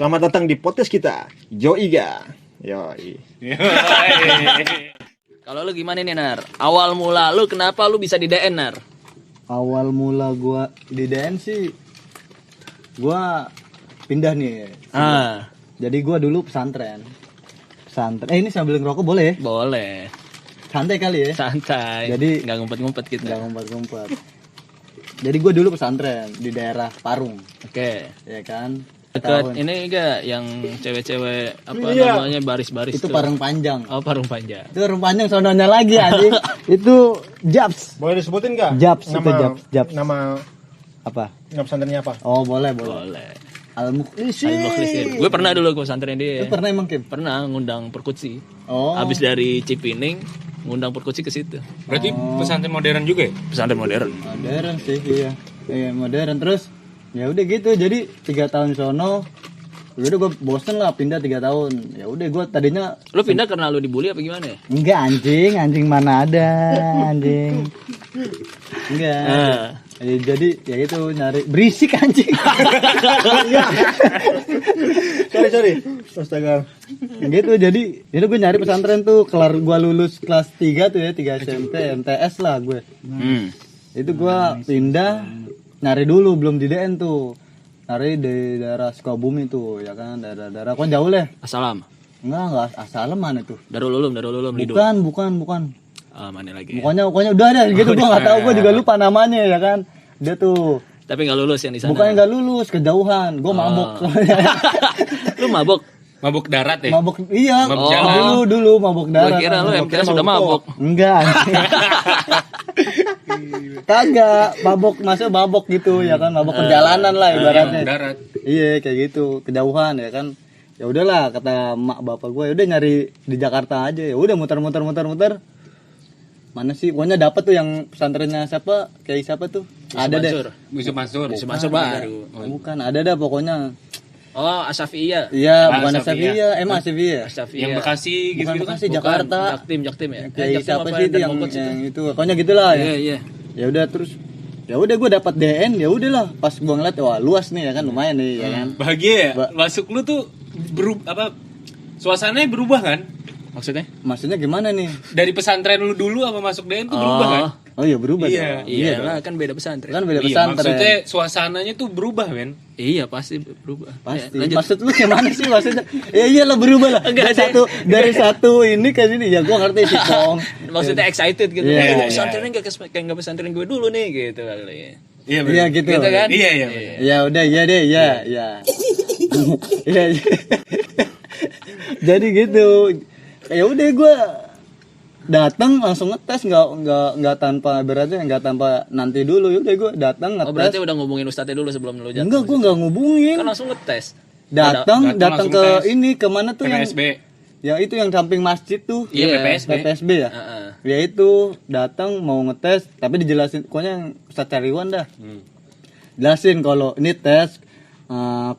Selamat datang di podcast kita, Joiga. Yoi. Kalau lu gimana nih, Nar? Awal mula lu kenapa lu bisa di DN, Nar? Awal mula gua di DN sih, gua pindah nih. Jadi gua dulu pesantren. Ini sambil ngerokok boleh? Boleh. Santai kali ya? Santai. Jadi nggak ngumpet-ngumpet gitu. nggak ngumpet-ngumpet. Jadi gua dulu pesantren di daerah Parung, Oke. ya kan? Dekat ini enggak yang cewek-cewek apa Iya. namanya baris-baris Itu tuh. Parung Panjang. Oh, Parung Panjang. Itu Parung Panjang sononya lagi anjing. Itu Japs. Boleh disebutin nggak? Japs, itu nama, Japs. Nama Apa? pesantrennya apa? Oh, boleh. Boleh. Al-Mukhlisin. Al-Mukhlisin. Gue pernah dulu ke pesantren dia. Lu pernah emang, Kim? Pernah ngundang perkusi. Oh. Habis dari Cipining ngundang perkusi ke situ. Berarti pesantren modern juga ya? Pesantren modern. Modern sih, iya. Iya, modern. Terus ya udah gitu. Jadi 3 tahun sono, udah gue bosen lah pindah 3 tahun. Ya udah gue tadinya Lu pindah karena lu dibully apa gimana ya? enggak anjing mana ada anjing. Enggak. Jadi ya itu nyari berisik anjing. Sorry. Astaga. Gitu jadi itu gue nyari pesantren tuh kelar gue lulus kelas 3 tuh ya 3 SMP MTS lah gue. Itu gue pindah nyari dulu belum di DN tuh. Nyari di daerah Sukabumi tuh ya kan daerah kok jauh leh. Assalam. Enggak asal mana tuh. Darul Ulum Lido. Bukan. Mana lagi? Ya? Pokoknya udah ada gitu gua enggak tahu gua juga lupa namanya ya kan. Dia tuh Tapi nggak lulus yang di sana. bukannya enggak lulus kejauhan. Gua mabok. Lu mabok? Mabuk darat ya? Mabok iya. Mabok jalan. Dulu mabok Gua darat. kira lu MTS sudah mabok. Enggak. Kagak, mabok gitu ya kan, mabok perjalanan lah ibaratnya. Darat. Iya kayak gitu, kejauhan ya kan. Ya udahlah kata mak bapak gue, udah nyari di Jakarta aja. Ya udah muter. Mana sih? Pokoknya dapat tuh yang pesantrennya siapa? Kayak siapa tuh? Ada deh. Yusuf Mansur. Yusuf Mansur baru. Bukan, ada dah pokoknya. Oh, Asafiyah. Iya, bukan Asafiyah. Asafiyah, emang Asafiyah. Asafiyah. Yang Bekasi gitu Bukan kan? Bekasi, Jakarta. Jaktim ya. Kayak Jaktim siapa apa sih itu dan yang Mogot situ? itu? Pokoknya gitulah ya. Iya. Ya udah terus ya udah gue dapat DN ya udahlah pas gue ngeliat wah luas nih ya kan lumayan nih ya kan. Bahagia ya? Masuk lu tuh suasananya berubah kan? Maksudnya Gimana nih? Dari pesantren lu dulu apa masuk DN tuh berubah kan? Oh iya berubah Iya. dong. Iya lah, kan beda pesantren. Kan beda Iya, pesantren. maksudnya suasananya tuh berubah men. Iya, pasti berubah. Pasti. Ya, lanjut. Maksud lu gimana sih maksudnya? Ya iyalah berubah lah. Enggak, Dari satu ini ke sini ya gua ngerti sih, Pong. Maksudnya excited gitu. Iya, Pesantrennya kayak pesantren gue dulu nih gitu kali. Iya Iya gitu. Gitu kan? Iya. Ya udah iya deh, iya. Iya. Jadi gitu. Ya udah gua datang langsung ngetes nggak tanpa beratnya nggak tanpa nanti dulu ya udah gue datang ngetes. Oh, berarti udah ngubungin ustadznya dulu sebelum lu jatuh. Enggak gue nggak ngubungin Kan langsung ngetes. datang langsung ke tes. ini kemana tuh PPSB. yang itu yang samping masjid tuh Iya, Iya, PPSB. ya ya itu datang mau ngetes tapi dijelasin pokoknya yang Ustadz Cariwan dah jelasin kalau ini tes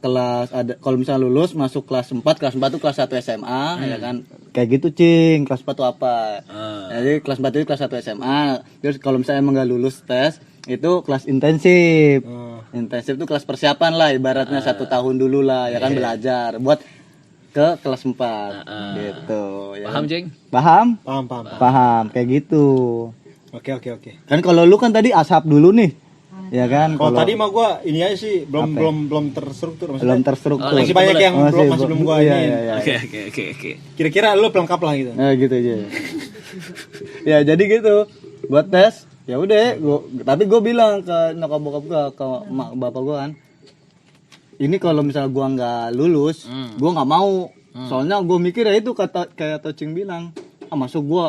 kelas ada kalau misalnya lulus masuk kelas 4 tuh kelas 1 SMA ya kan kayak gitu cing kelas 4 tuh apa jadi kelas 4 itu kelas 1 SMA terus kalau misalnya emang gak lulus tes itu kelas intensif intensif tuh kelas persiapan lah ibaratnya 1 tahun dulu lah ya kan belajar buat ke kelas 4 gitu ya Paham, kan? Cing? Paham Paham. kayak gitu Oke. kan kalau lu kan tadi asap dulu nih ya kan Kalau tadi mah gua ini aja sih belum terstruktur maksudnya. belum terstruktur Masih banyak yang masih belum gua iya, ini. iya. Oke. Kira-kira lu pelengkap lah gitu. Gitu aja. Ya jadi gitu. Buat tes, ya udah tapi gue bilang ke nyokap bokap gue ke mak bapak gue kan. Ini kalau misalnya gue nggak lulus, gue nggak mau. Soalnya gue mikir ya itu kayak Tocing bilang, masuk gue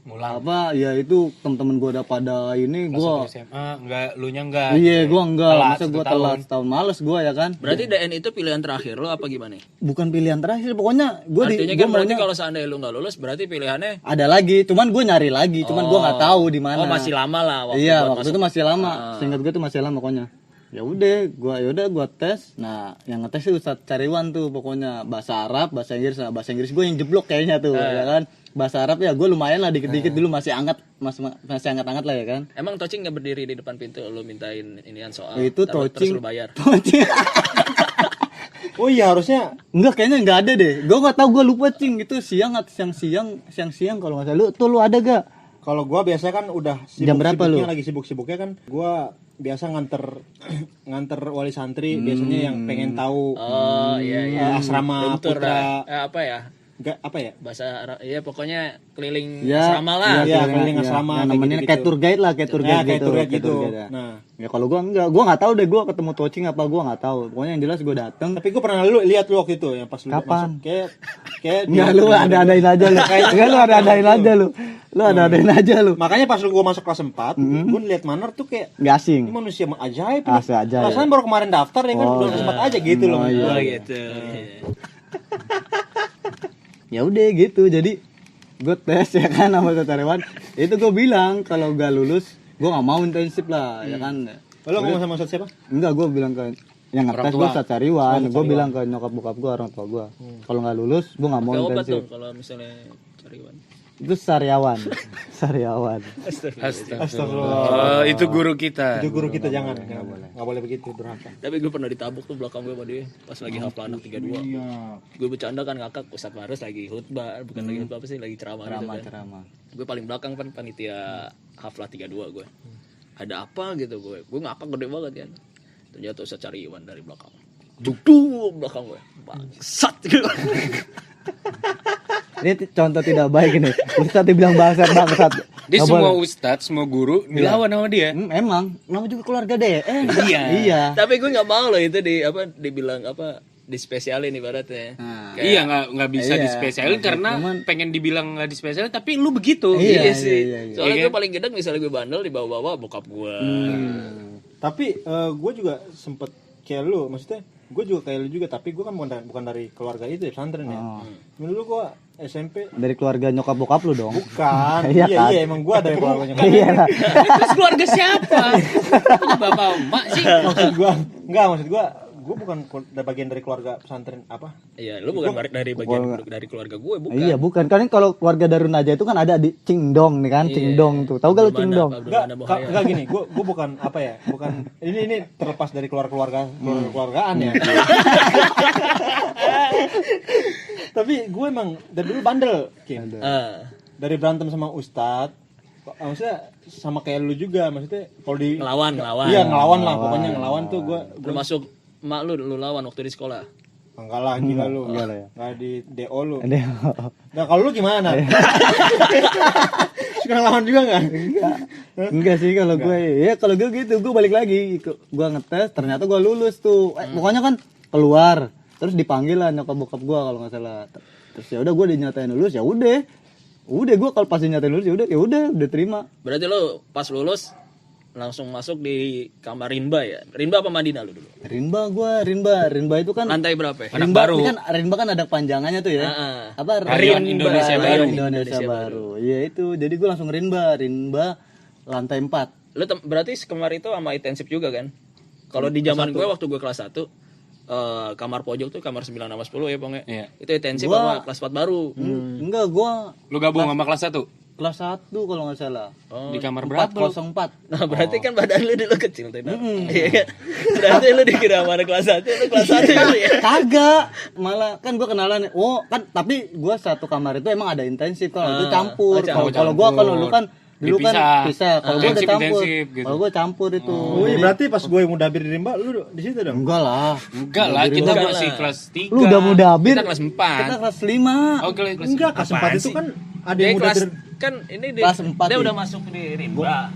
Ngulang. apa ya itu teman-teman gue udah pada ini gue SMA lu nya enggak. iya gue enggak Telat masa gue 1 telat tahun males gue ya kan Berarti DN itu pilihan terakhir lo apa gimana? bukan pilihan terakhir pokoknya gue Artinya kan berarti kalau seandainya lu nggak lulus berarti pilihannya ada lagi cuman gue nyari lagi cuman gue nggak tahu di mana Oh, masih lama lah waktu iya buat waktu itu masih lama seingat gue tuh masih lama pokoknya ya udah gue tes nah yang ngetes itu Ustadz Cariwan tuh pokoknya bahasa Arab bahasa Inggris gue yang jeblok kayaknya tuh ya kan bahasa Arab ya gue lumayan lah dikit-dikit dulu masih masih hangat-hangat lah ya kan Emang Tocing nggak berdiri di depan pintu lu mintain inian soal itu terus Tocing lu bayar. Oh iya harusnya. Enggak, kayaknya enggak ada deh. Gua enggak tahu, gua lupa cing. Itu siang atau siang kalau enggak salah. Lu ada gak? Kalau gua biasa kan udah Jam berapa lu? lagi sibuk-sibuknya kan gua biasa nganter wali santri biasanya yang pengen tahu Oh iya. asrama Luntur putra lah. Apa ya? enggak apa ya? Bahasa Arab. Iya pokoknya keliling Ya, asrama lah. Iya, keliling asrama, Yang kayak namanya gitu-gitu. kayak tour guide lah, kayak tour guide kayak gitu. tour guide kayak gitu. tour guide ya. Nah, Ya kalau gua enggak tahu deh, gua ketemu Tocing apa gua enggak tahu. Pokoknya yang jelas gua dateng. tapi gua pernah lihat lu waktu itu yang pas lu Kapan? masuk kayak Enggak, lu ada-adain aja lu. Enggak, lu ada-adain aja lu. Lu ada-adain aja lu. makanya pas gua masuk kelas 4, gua ngeliat Manar tuh kayak Enggak ini asing. manusia ajaib. Asli ajaib. Perasaan baru kemarin daftar ya kan Oh, udah sempat aja gitu loh. Oh, iya. Oh gitu. Ya udah gitu. Jadi gue tes ya kan sama Satariwan. Itu gue bilang kalau gak lulus gue nggak mau intensif lah ya kan. Lo ngomong sama Ustadz siapa? Enggak, gue bilang ke yang ngetes gue Satariwan. Gue bilang ke nyokap bokap gue, orang tua gue, kalau nggak lulus gue nggak mau Kayak obat intensif. dong kalau misalnya cariwan. Itu Sariawan. Sariawan. Astagfirullah. Oh, itu guru kita. Itu guru kita jangan nggak boleh begitu durhaka. Tapi gue pernah ditabuk tuh belakang gue sama dia pas lagi hafal anak 32. Iya. Gue bercanda kan ngakak Ustadz Faris lagi khutbah, bukan lagi khutbah apa sih, lagi ceramah gitu kan. Ceramah. Gue paling belakang kan panitia haflah 32 gue. Ada apa gitu gue ngakak gede banget kan. Ternyata Ustadz Cariwan dari belakang. Duduk belakang gue. Bangsat gitu. Ini contoh tidak baik ini. Ustadz dibilang bangsat. Dia Nggak semua boleh. ustadz, semua guru dilawan sama dia. Emang, nama juga keluarga deh. Iya. Iya. Tapi gue nggak mau loh itu dibilang apa dispesialin ibaratnya. Nah. Iya nggak bisa Iya. dispesialin karena Cuman- pengen dibilang nggak dispesialin tapi lu begitu. Iya, sih. iya. Soalnya Iya gue paling gedek misalnya gue bandel dibawa-bawa bokap gue. Tapi gue juga sempet kayak lu, maksudnya gue juga kayak lu juga, tapi gue kan bukan dari keluarga itu ya, pesantren ya. Dulu gue SMP Dari keluarga nyokap bokap lu dong. bukan, Iya iya kan? iya emang gue dari keluarganya. Iya lah. Terus keluarga siapa? Punya bapak emak sih. Maksud gue bukan bagian dari keluarga pesantren apa? Iya, lu bukan dari bagian dari keluarga gue, bukan. Iya bukan, kan kalau keluarga Darun Najah itu kan ada di Cingdong nih kan, Cingdong tuh. Tahu gak lu Cingdong? Enggak gini, gue bukan apa ya, bukan ini terlepas dari keluargaan ya. Tapi gue emang dari dulu bandel, Kim. Dari berantem sama Ustadz, maksudnya sama kayak lu juga, maksudnya kalau di ngelawan. Iya ngelawan lah, pokoknya ngelawan tuh gue Termasuk emak lu lawan waktu di sekolah. enggak lah gila lu, Enggak lah ya. enggak di DO lu. Ada. Nah kalau lu gimana? Suka ngelawan juga nggak? Enggak sih kalau gue. Ya kalau gue gitu, gue balik lagi. Gue ngetes, ternyata gue lulus tuh. Pokoknya kan keluar, terus dipanggil lah nyokap bokap gue kalau nggak salah. Terus ya udah gue dinyatain lulus, ya udah gue kalau pas dinyatain lulus ya udah terima. Berarti lu pas lulus langsung masuk di kamar Rinba ya? Rinba apa Madinah lu dulu? Rinba itu kan Lantai berapa ya? Rinba kan ada panjangannya tuh ya. Apa Harian Indonesia Baru. Indonesia Baru. Iya itu. Jadi gue langsung Rinba lantai 4. Lu berarti kamar itu sama intensif juga kan? Kalau di zaman gue waktu gue kelas 1 kamar pojok tuh kamar 9 sama 10 ya pokoknya. Iya. Itu intensif sama kelas 4 baru. Enggak, gua Lu gabung sama kelas 1 kelas 1 kalau nggak salah. di kamar berapa? 404. Nah, berarti kan badan lu dulu kecil tuh. Iya kan? Berarti lu dikira mana kelas 1, lu kelas 1 dulu ya. Kagak, malah kan gua kenalan. Oh, kan tapi gua satu kamar itu emang ada intensif, kalau itu campur. Kalau gua lu kan dulu kan pisah. Kalau gua udah campur. Gitu. Kalau gua campur itu. Oh iya, berarti pas gue mudabir di Rimba, lu di situ dong? Enggak lah. Enggak lah, kita masih kelas 3. Lu udah mudabir. Kita kelas 4. Kita kelas 5. Oh, kelas Enggak, kelas 4 itu kan ada yang mudabir. Kan ini Kelas 4 dia ya? udah masuk di Rinba.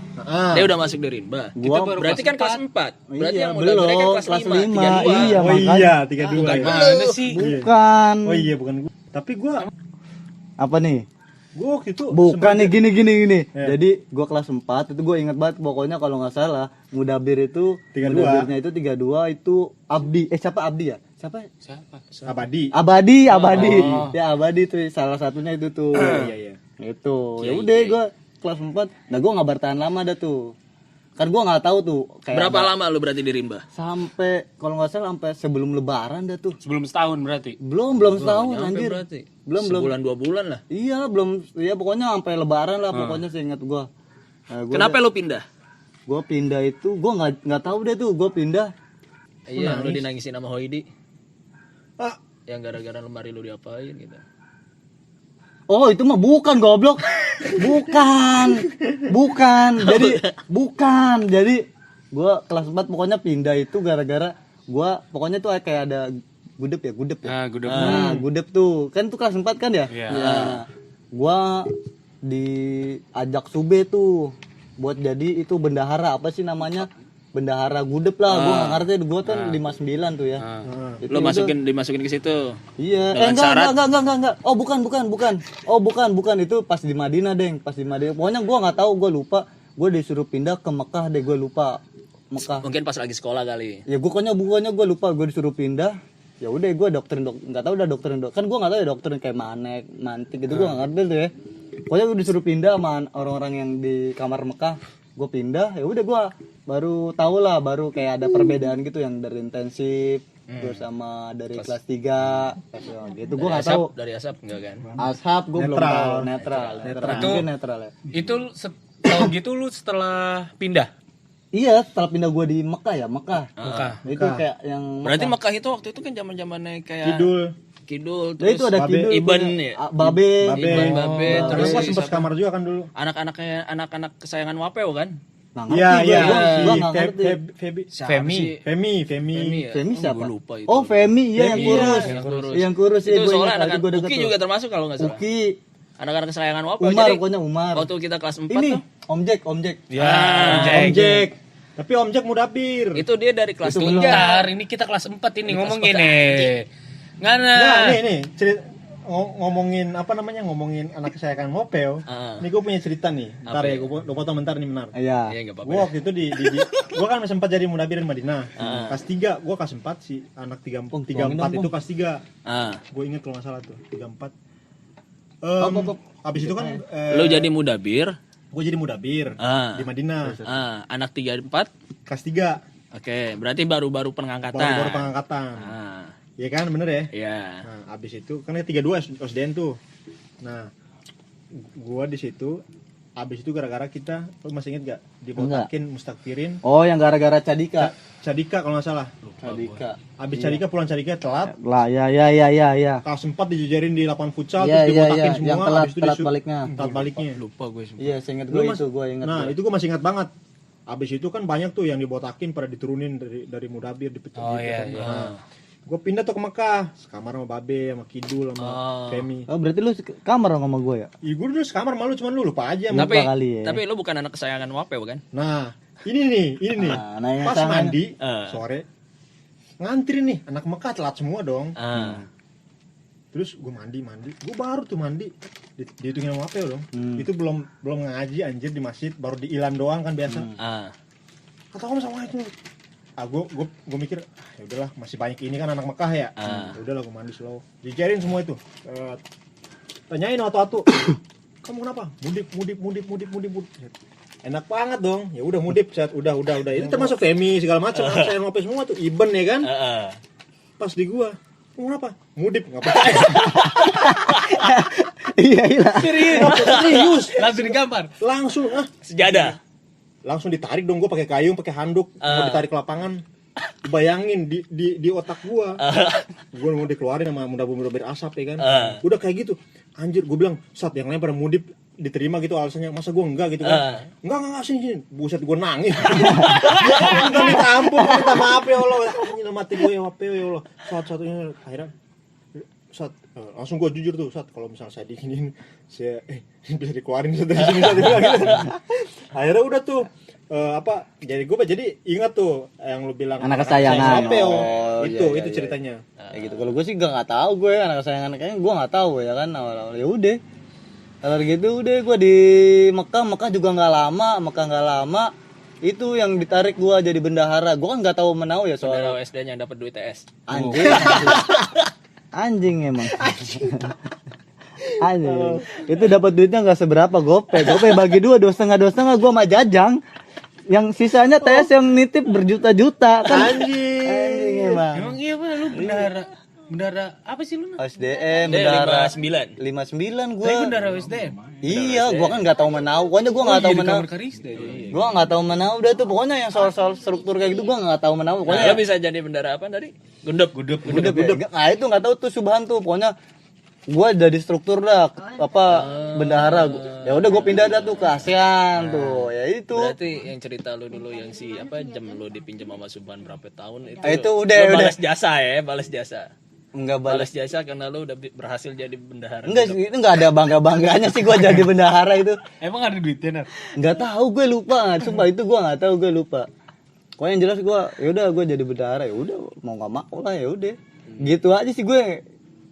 Dia udah masuk di Rinba. Gua Berarti kan kelas 4. Berarti yang belum, mudabirnya kan kelas 5. 5. Iya, Oh makanya. iya, 32 ya. Mana sih? Bukan. Oh iya, bukan gue. Tapi gue Apa nih? waktu itu Bukan nih gini. Jadi gua kelas 4 itu gua ingat banget, pokoknya kalau nggak salah mudabir itu 32. mudabirnya itu 32 itu Abdi. Siapa Abdi ya? Siapa? Abadi. Abadi. Ya Abadi tuh salah satunya itu tuh. Iya. Itu. Ya udah gua kelas 4. Nah gua nggak bertahan lama dah tuh. Kan gua nggak tahu tuh kayak Berapa lama lu berarti di Rimba? sampai kalau nggak salah sampai sebelum lebaran dah tuh. Sebelum setahun berarti. Belum setahun anjir. Berarti. Belum. Sebulan 2 bulan lah. Iya, belum. Ya pokoknya sampai lebaran lah pokoknya seingat gua. Nah, Kenapa lu pindah? Gua pindah itu gua nggak tahu deh tuh gua pindah. Iya, lu dinangisin sama Hoidi. Yang gara-gara lemari lu diapain gitu. Oh itu mah bukan goblok. Bukan. Jadi gua kelas 4 pokoknya pindah itu gara-gara gua pokoknya tuh kayak ada gudep ya. Gudeg. Nah, gudep tuh. Kan tuh kelas 4 kan ya? Iya. Nah, gua diajak Sube tuh buat jadi itu bendahara apa sih namanya? Bendahara gudep lah. Gua enggak ngerti, gua kan 59 tuh ya. Lu dimasukin ke situ. Iya, Dengan syarat? enggak. Oh, bukan. Oh, bukan. Itu pas di Madinah, Deng. Pas di Madinah. Pokoknya gua enggak tahu, gua lupa. Gua disuruh pindah ke Mekah deh, gua lupa. Mekah. Mungkin pas lagi sekolah kali. Ya bukannya gua lupa, gua disuruh pindah. Ya udah gua enggak tahu udah dokterin. Kan gua enggak tahu ya dokterin kayak manek, mantik gitu gua enggak ngerti tuh ya. Pokoknya gua disuruh pindah sama orang-orang yang di kamar Mekah. Gua pindah, ya udah gua baru tahu lah, baru kayak ada perbedaan gitu yang dari intensif terus sama dari kelas 3 gitu gua nggak tahu. Dari asap enggak kan? Ashab gua belum tahu. Netral. Itu- Mungkin netral ya. Itu tahu gitu lu setelah pindah. Iya, setelah pindah gua di Mekah ya, Mekah. Itu kayak yang Berarti Mekah itu waktu itu kan zaman-zamannya kayak Kidul ya, itu terus ada Kidul, Iban punya, ya. Babe. Iban Babe Terus terus gua si sempat siapa? kamar juga kan dulu. anak-anak kesayangan Wapeo kan? Nggak ngerti Iya. gua nggak ngerti. Siapa Femi. sih? Femi. ya? Femi Oh, siapa? gua lupa itu. Oh, Femi, iya yang Femi, kurus. yang kurus. Yang kurus Itu ya, gua soalnya ingat aja, gua anak-anak deket Uki tuh. juga termasuk kalau nggak salah. Uki, Anak-anak kesayangan Wapeo. Umar, Jadi pokoknya Umar. waktu kita kelas 4 Ini tuh Om Jack. Ya, Om Jack. Tapi Om Jack Mudabir. itu dia dari kelas 3. Bentar, ini kita kelas 4 ini ngomongin nih. Ngana. Nah, nih cerita ngomongin apa namanya? Ngomongin anak kesayangan Wapeo. Ini gue punya cerita nih. Ntar ya, gue potong bentar nih benar. Iya. Iya, enggak apa-apa. Gue waktu itu gue kan sempat jadi mudabir di Madinah. Kelas 3, gue kelas 4 sih. Anak 34 itu kelas 3. Gue inget kalau nggak salah tuh 34. Abis itu kan Lu jadi mudabir. gue jadi mudabir di Madinah. Anak 34. Kelas 3. Oke, berarti baru pengangkatan. Baru pengangkatan. Iya kan, bener ya? Iya. Nah, abis itu kan 32 SDN tuh. Nah, gua di situ abis itu gara-gara kita, lu masih inget gak? Dibotakin mustakfirin Oh, yang gara-gara Cadika. Cadika kalau nggak salah. Cadika. Abis Cadika pulang Cadika telat. Lah, ya. Kelas 4 dijejerin di lapangan futsal Iya, terus dibotakin semua. yang telat abis itu baliknya. Telat baliknya. Lupa gue semua. Iya, saya ingat Lu gue mas- itu, gue ingat. Nah, gua. itu gua masih ingat banget. Abis itu kan banyak tuh yang dibotakin pada diturunin dari mudabir dipecah Oh, gitu iya, kan. iya. Nah, gue pindah tuh ke Mekah, sekamar sama Babe, sama Kidul, sama Femi. Oh, berarti lu kamar dong sama gue ya? Ih, gue dulu sekamar malu, cuman lu lupa aja. Lupa Tapi kali ya. tapi lu bukan anak kesayangan Wapeo kan? Nah, ini nih. Nah, yang Pas sama. mandi sore, ngantri nih, anak Mekah telat semua dong. Terus gue mandi, gue baru tuh mandi, dihitungin sama Wapeo dong. Itu belum ngaji anjir di masjid, baru di ilan doang kan biasa. Kata kamu sama itu. Gue mikir ya udahlah, masih banyak ini kan anak Mekah ya. Ya udahlah, gue mandi slow. Dijarin semua itu. Tanyain waktu-waktu. Kamu kenapa? Mudip. Enak banget dong. Ya udah mudip, set. Udah. Itu termasuk Femi segala macam. Saya ngopi semua tuh. Iben ya kan? Pas di gua. Kamu kenapa? Mudip, enggak percaya. Iya. Serius. Langsung digambar. Langsung Sejadah. langsung ditarik dong, gue pakai kayung, pakai handuk, mau ditarik ke lapangan. Bayangin di otak gua, gua mau dikeluarin sama mudabir asap ya kan. Udah kayak gitu, anjir, gue bilang saat yang lain pada mudip diterima gitu alasannya, masa gua enggak gitu kan. Enggak sini, buset gua nangis. Gua minta ampun, gua minta maaf ya Allah, anjir mati gue ya Allah. Satu-satunya akhirnya langsung gue jujur tuh, kalau misalnya saya diginiin, saya bisa dikeluarin dari sini gitu. Akhirnya udah tuh jadi gue ingat tuh yang lu bilang Anak kesayangan. Itu ceritanya. Ya gitu. Kalau gue sih nggak tahu gue anak kesayangan, kayaknya gue nggak tahu ya kan awal-awal. Ya udah. Kalau gitu udah gue di Mekah juga nggak lama. Itu yang ditarik gue jadi bendahara. Gue kan nggak tahu menau ya soal Saudara SD-nya dapat duit TS. anjing emang. Anjing. Itu dapat duitnya nggak seberapa, gope bagi 2,5 gue sama Jajang. Yang sisanya TS yang nitip berjuta-juta kan. Anjing. Emang. Emang iya bener lu bendahara. Bendara apa sih lu? SDM Dia bendara 59. 59 gua. Tapi bendara USDM. Iya, gua kan enggak tahu Manau. Pokoknya gua enggak tahu Manau. Gua enggak tahu Manau udah tuh. Pokoknya yang soal struktur kayak gitu gua enggak tahu Manau. Nah, Pokoknya lo bisa jadi bendara apa tadi? Gundep. Gudeg. Nah, itu enggak tahu tuh Subhan tuh. Pokoknya gua jadi struktur dah bendahara. Ya udah gua pindah dah tuh ke ASEAN tuh. Ya itu. Berarti yang cerita lu dulu yang si apa jam lu dipinjam sama Subhan berapa tahun itu? Itu udah, lu udah. balas jasa ya, balas jasa. Enggak balas. Balas jasa karena lu udah berhasil jadi bendahara. Enggak sih, itu enggak ada bangga-bangganya sih gua jadi bendahara itu. Emang ada duitnya, Nar? Enggak tahu, gue lupa. Sumpah itu gua enggak tahu, gue lupa. Pokoknya yang jelas gua ya udah gua jadi bendahara, ya udah mau enggak mau lah ya udah. Gitu aja sih gue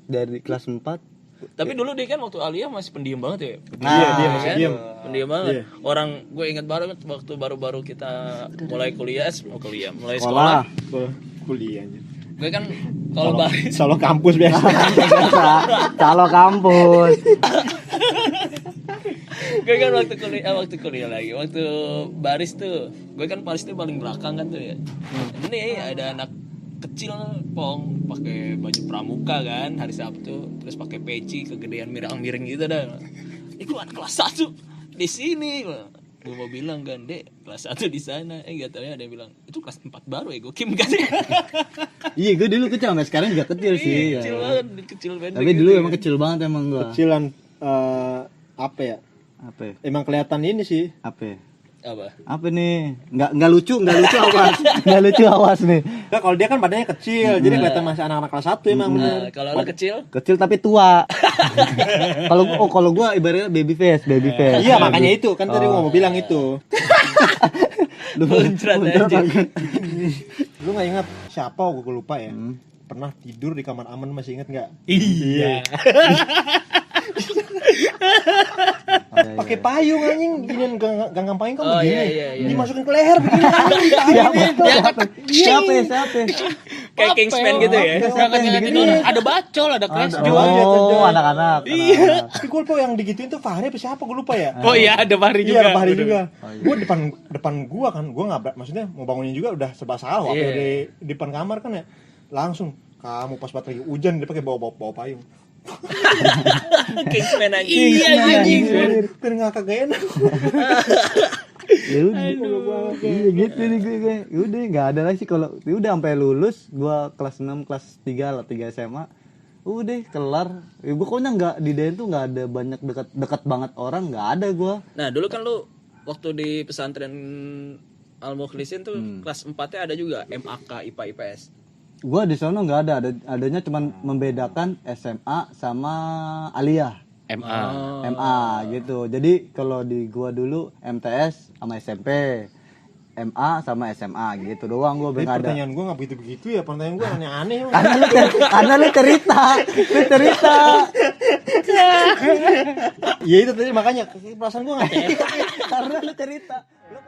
dari kelas 4. Tapi dulu dia kan waktu Alia masih pendiam banget ya. Iya, dia masih Kan? diam. Pendiam banget. Iya. Orang gue ingat banget waktu baru-baru kita mulai mulai Sekolah. sekolah. Kuliah aja. Gue kan kalau baris Solo kampus biasa. Calo kampus. gue kan waktu kuliah lagi waktu baris tuh gue kan baris tuh paling belakang kan tuh ya. Ini ada anak kecil pong pakai baju pramuka kan hari Sabtu terus pakai peci kegedean miring gitu dah. Itu anak kelas 1 di sini. Gue mau bilang kan, Dek, kelas 1 di sana. Gak tau ya ada yang bilang, itu kelas 4 baru ya, gue Kim kan. Iya, gue dulu kecil, sampai sekarang juga kecil sih. Kecil Ya. banget, kecil pendek. Tapi dulu emang kecil banget emang gua. Kecilan apa ya? Apa? Ya? Emang kelihatan ini sih. Apa? Ya? Apa? Apa nih? Enggak lucu awas. Enggak lucu awas nih. Nah, kalau dia kan badannya kecil, jadi kelihatan masih anak-anak kelas 1 emang bener. Nah, kalau lo kecil, Kecil tapi tua. Kalau gua ibaratnya baby face. Iya, makanya itu kan tadi gua mau bilang itu. muncrat aja. Lu nggak ingat siapa? Gue lupa ya. Pernah tidur di kamar aman, masih ingat nggak? Iya. Pakai payung anjing, ginian ganggang payung kan Oh, begini. iya. Dimasukin ke leher begini anjing. Siapa? Kayak Kingsman gitu ya. Jangan tidur, ada bacol, ada crash juga. Oh, anak-anak. Iya. Tapi gue lupa yang digituin tuh Fahri apa siapa, gue lupa ya. Oh iya, ada Fahri Iya, juga. ada Fahri juga. Gue depan gua kan, gua nggak maksudnya mau bangunin juga udah serba salah. Waktu di depan kamar kan ya, langsung kamu pas banget lagi hujan dia pakai bawa payung. Kingsman aja. Iya, anjing. Kan ngakak gak enak. Ya udah. Iya gitu nih gue. Ya udah enggak ada lagi sih kalau ya udah sampai lulus gua kelas 6, kelas 3 lah, 3 SMA. Udah kelar. Ya pokoknya enggak di DN tuh enggak ada banyak dekat banget orang, enggak ada gua. Nah, dulu kan lu waktu di pesantren Al Mukhlisin tuh kelas 4-nya ada juga MAK IPA IPS. Gua di sono enggak ada, adanya cuman membedakan SMA sama aliyah. MA. MA gitu. Jadi kalau di gua dulu MTS sama SMP. MA sama SMA gitu doang gua Tapi enggak ada. pertanyaan gua nggak begitu ya, pertanyaan gua aneh-aneh. Karena lu cerita. Ya itu tadi makanya perasaan gua nggak. Karena lu cerita. Lu